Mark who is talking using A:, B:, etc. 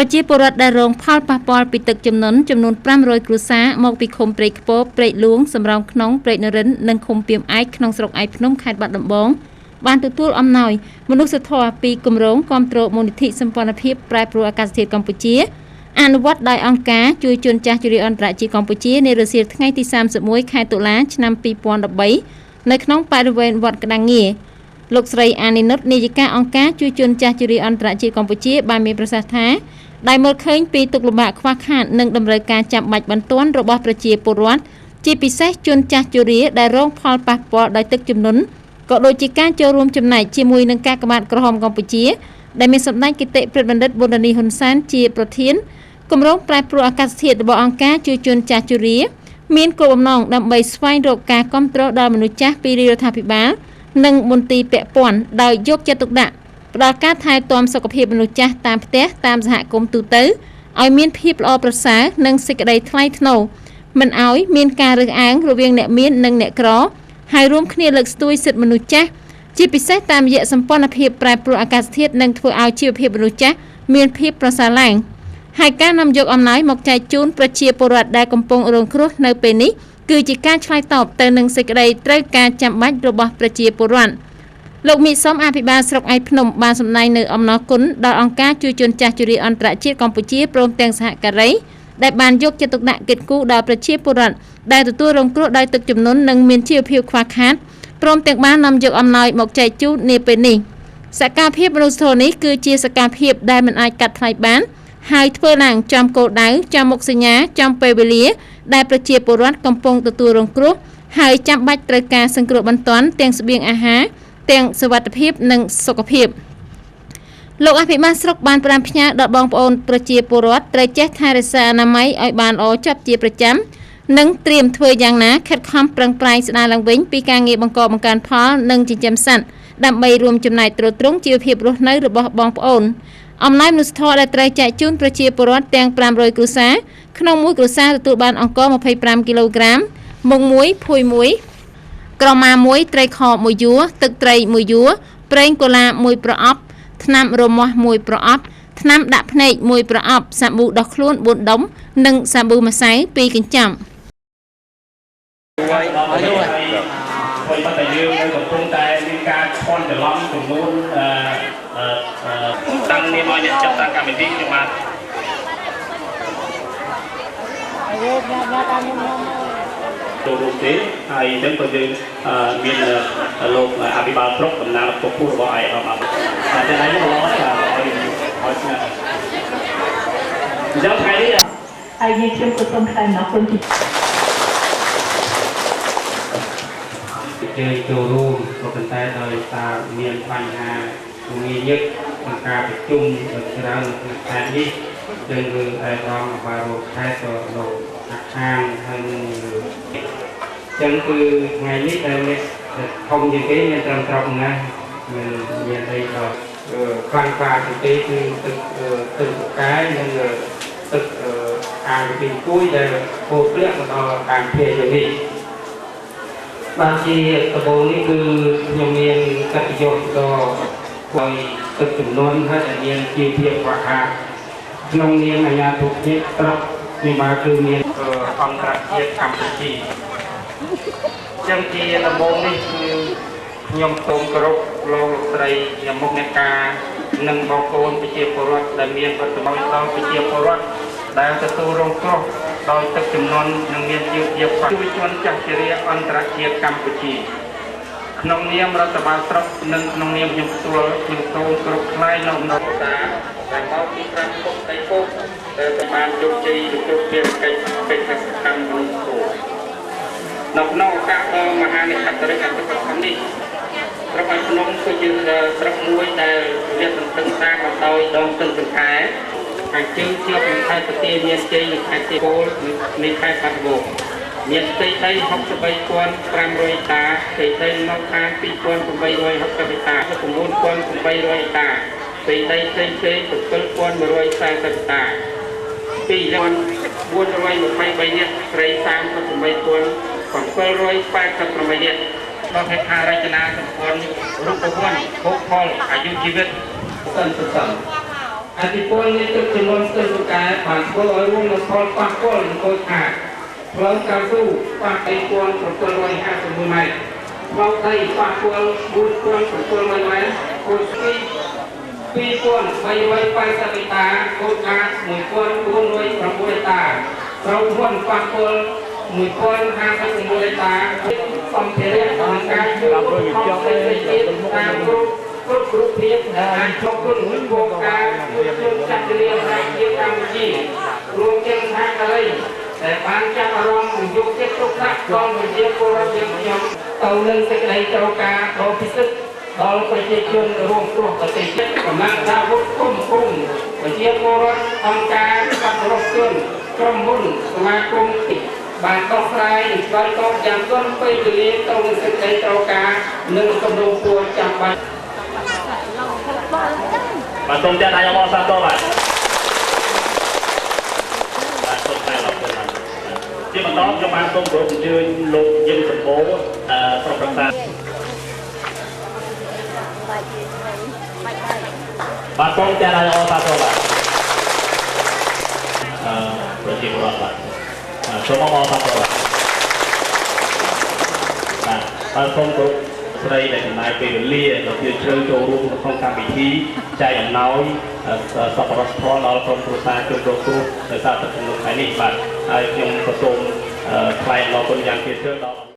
A: ប្រជាពលរដ្ឋដែលរងផលប៉ះពាល់ពីទឹកជំនន់ចំនួន500គ្រួសារមកពីឃុំព្រែកខ្ពរព្រែកលួងសំរោងក្នុងព្រែកនរិននិងឃុំពីមឯកក្នុងស្រុកឯកភ្នំខេត្តបាត់ដំបងបានទទួលអំណោយមនុស្សធម៌ពីគម្រោងគាំទ្រមូលនិធិសម្ព័ន្ធភាពប្រែប្រួលអាកាសធាតុកម្ពុជាអនុវត្តដោយអង្គការជួយជនចាស់ជរាអន្តរជាតិកម្ពុជានៅរសៀលថ្ងៃទី31ខែតុលាឆ្នាំ2013នៅក្នុងបរិវេណវត្តក្តាំងងារលោកស្រីអានីនុតនាយិកាអង្គការជួយជនចាស់ជរាអន្តរជាតិកម្ពុជាបានមានប្រសាសន៍ថាដែលមើលឃើញពីទុក្ខលំបាកខ្វះខាតនិងតម្រូវការចាំបាច់បន្ទាន់របស់ប្រជាពលរដ្ឋជាពិសេសជនចាស់ជរាដែលរងផលប៉ះពាល់ដោយទឹកជំនន់ក៏ដូចជាការចូលរួមចំណែកជាមួយនឹងកាកបាទក្រហមកម្ពុជាដែលមានសម្ដេចគតិប្រិទ្ធបណ្ឌិតប៊ុនរ៉ានីហ៊ុនសែនជាប្រធានគម្រោងប្រែប្រួលអាកាសធាតុរបស់អង្គការជួយជនចាស់ជរាមានគោលបំណងដើម្បីស្វែងរកការគាំទ្រដល់មនុស្សចាស់ពីរដ្ឋាភិបាលនិងមន្ទីរពាក់ព័ន្ធដោយយកចិត្តទុកដាក់ផ្ដល់ការថែទាំសុខភាពមនុស្សចាស់តាមផ្ទះតាមសហគមន៍ទូទៅឲ្យមានភាពល្អប្រសើរនិងសេចក្តីថ្លៃថ្នូរមិនឲ្យមានការរើសអើងរវាងអ្នកមាននិងអ្នកក្រហើយរួមគ្នាលើកស្ទួយសិទ្ធិមនុស្សចាស់ជាពិសេសតាមរយៈសម្ព័ន្ធភាពប្រែប្រួលអាកាសធាតុនិងធ្វើឲ្យជីវភាពមនុស្សចាស់មានភាពប្រសើរឡើងហើយការនាំយកអំណោយមកចែកជូនប្រជាពលរដ្ឋដែលកំពុងរងគ្រោះនៅពេលនេះគឺជាការឆ្លើយតបទៅនឹងសេចក្តីត្រូវការចាំបាច់របស់ប្រជាពលរដ្ឋលោកមីសំអភិបាលស្រុកឯកភ្នំបានសម្ដែងនៅអំណរគុណដល់អង្គការជួយជនចាស់ជរាអន្តរជាតិកម្ពុជាព្រមទាំងសហការីដែលបានយកចិត្តទុកដាក់គិតគូរដល់ប្រជាពលរដ្ឋដែលទទួលរងគ្រោះដោយទឹកជំនន់និងមានជីវភាពខ្វះខាតព្រមទាំងបាននាំយកអំណោយមកចែកជូននាពេលនេះសកម្មភាពមនុស្សធម៌នេះគឺជាសកម្មភាពដែលមិនអាចកាត់ថ្លៃបានហើយធ្វើឡើងចំគោលដៅចំមុខសញ្ញាចំពេលវេលាដែលប្រជាពលរដ្ឋកំពុងទទួលរងគ្រោះហើយចាំបាច់ត្រូវការសង្គ្រោះបន្ទាន់ទាំងស្បៀងអាហារទាំងសុវត្ថិភាពនិងសុខភាពលោកអភិបាលស្រុកបានប្រាំផ្ញើដល់បងប្អូនប្រជាពលរដ្ឋត្រូវចេះថែរក្សាអនាម័យឲ្យបានល្អជាប់ជាប្រចាំនិងត្រៀមធ្វើយ៉ាងណាខិតខំប្រឹងប្រែងស្ដារឡើងវិញពីការងារបង្កបង្កើនផលនិងចិញ្ចឹមសត្វដើម្បីរួមចំណែកទ្រទ្រង់ជីវភាពរស់នៅរបស់បងប្អូនអំណោយមនុស្សធម៌ដែលត្រូវចែកជូនប្រជាពលរដ្ឋទាំង500គ្រួសារក្នុងមួយគ្រួសារទទួលបានអង្ករ25គីឡូក្រាមមុង1ភួយ1ក្រមា1ត្រីខ1យួរទឹកត្រី1យួរប្រេងកូឡា1ប្រអប់ថ្នាំរមាស់1ប្រអប់ថ្នាំដាក់ភ្នែក1ប្រអប់សាប៊ូដោះខ្លួន4ដុំនិងសាប៊ូម្សៅ2កញ្ចប់
B: ហើយតែយើងនៅកំពុងតែមានការឈន់ច្រឡំចំនួនតាំងនាមឲ្យអ្នកចាត់តាំងកម្មវិធីខ្ញុំបាទចូលរួមទេហើយអញ្ចឹងក៏យើងមានលោកអភិបាលស្រុកដំណើរពុះរបស់ឯកឧត្តមតែតែនេះមកឲ្យស្ងាត់អញ្ចឹងថ្ងៃនេះ
C: ហើយយើងខ្ញុំក៏សូមថ្លែងអំណរគុណ
B: ជើញចូលរួមក៏ប៉ុន្តែដោយសារមានបញ្ហាងាយញឹកក្នុងការប្រជុំច្រើនក្នុងខែនេះយើងគឺឯកឧត្តមបាលរកខេត្តក៏លោកខាងហើយចឹងគឺថ្ងៃនេះដែលធំជាងគេមានត្រឹមត្រូវណាស់មានអីដល់ខ្លាំងក្លាជាងគេគឺទឹកកាយនិងទឹកអាងពីគួយដែលពោព្រាក់មកដល់តាមភេទយ៉ាងនេះបានជាដំបូងនេះគឺខ្ញុំមានកិត្តិយសដល់ឲ្យទឹកចំនួនហើយដែលមានជីវភាពខ្វះខាតក្នុងនាមអាជ្ញាធរជាតិស្រុកខ្ញុំបានគឺមានអង្គការជាតិកម្ពុជាចឹងជាដំបូងនេះគឺខ្ញុំសូមគោរពលោកស្រីជាមុខអ្នកការនិងបងប្អូនប្រជាពលរដ្ឋដែលមានវត្តមានដល់ប្រជាពលរដ្ឋដែលទទួលរងគ្រោះដោយទឹកជំនន់និងមានជីវភាពជួយជនចាស់ជរាអន្តរជាតិកម្ពុជាក្នុងនាមរដ្ឋបាលស្រុកនិងក្នុងនាមខ្ញុំផ្ទាល់ខ្ញុំសូមគោរពថ្លែងនៅអំណរសាដែលមកពី5ពុកដីពុកដែលបានជោគជ័យគ្រប់ភារកិច្ចបេតិកកម្មមនុស្សធម៌នៅក្នុងឱកាសដ៏មហានិក្ខត្តរិកអតិថិជននេះស្រុកឯកភ្នំគឺជាស្រុកមួយដែលមានសន្ទឹងតាមមកដោយដងទន្ទឹងខែខាងជើងជាប់នឹងខេត្តប្រទាមានជ័យនិងខេត្តជាពលនៃខេត្តបាត់ដំបងមានផ្ទៃដី63,500ហិកតាផ្ទៃដីមកខាង2,860ហិកតា9,800ហិកតាផ្ទៃដីផ្សេងៗ7,140ហិកតា2,423នាក់ស្រី38,788នាក់ដល់ហេដ្ឋារចនាសម្ព័ន្ធរូបវន្តភោគផលអាយុជីវិតសិន អតិពលនេះទឹកចំនួនស្ទើរកែបានធ្វើឲ្យរួមនៅផលប៉ះពាល់ខូចខាតផ្លូវកៅស៊ូប៉ះ3751ម៉ែត្រផ្លូវដីប៉ះពាល់4700ម៉ែត្រខូចពី2380ហិកតាខូចខាត1406ហិកតាត្រូវហ៊ុនប៉ះពាល់1056ហិកតាសម្ភារៈក្នុងការជួយគ្រប់គ្រងសេដ្ឋកិច្ចតាមគ្រប់ភាពអាចជោគជ័យមួយវងការជួយចាត់ចរៀនប្រជាកម្ពុជារួមទាំងសហការីដែលបានចាប់អារម្មណ៍យកចិត្តទុកដាក់ដល់ប្រជាពលរដ្ឋយើងខ្ញុំទៅនឹងសេចក្តីត្រូវការដ៏ពិសិដ្ឋដល់ប្រជាជនរួមគ្រោះប្រទេសជាតិកម្លាំងអាវុធគុំប្រជាពលរដ្ឋអង្គការសប្បុរសជនក្រុមហ៊ុនសមាគមបានដោះស្រាយឆ្លើយតបយ៉ាងទាន់ពេលវេលាទៅនឹងសេចក្តីត្រូវការនិងសំណូមពរចាំបាច់បាទសូមចាត់ឲ្យអបអរសាទរបាទសូមតែអរគុណជាបន្តខ្ញុំបានសូមគោរពអញ្ជើញលោកយឹមសម្បូរប្រប្រសាបាទសូមចាត់ឲ្យអបអរសាទរបាទប្រជាពលរដ្ឋបាទសូមអបអរសាទរបាទសូមគោរពស្រីដែលចំណាយពេលវេលាដ៏ជ្រាលជ្រៅចូលរួមក្នុងកម្មវិធីចែកអំណោយសប្បុរសធម៌ដល់ក្រុមគ្រួសារជនរងគ្រោះដោយសារទឹកជំនន់ថ្ងៃនេះបាទហើយខ្ញុំក៏សូមថ្លែងអំណរគុណយ៉ាងជ្រាលជ្រៅដល់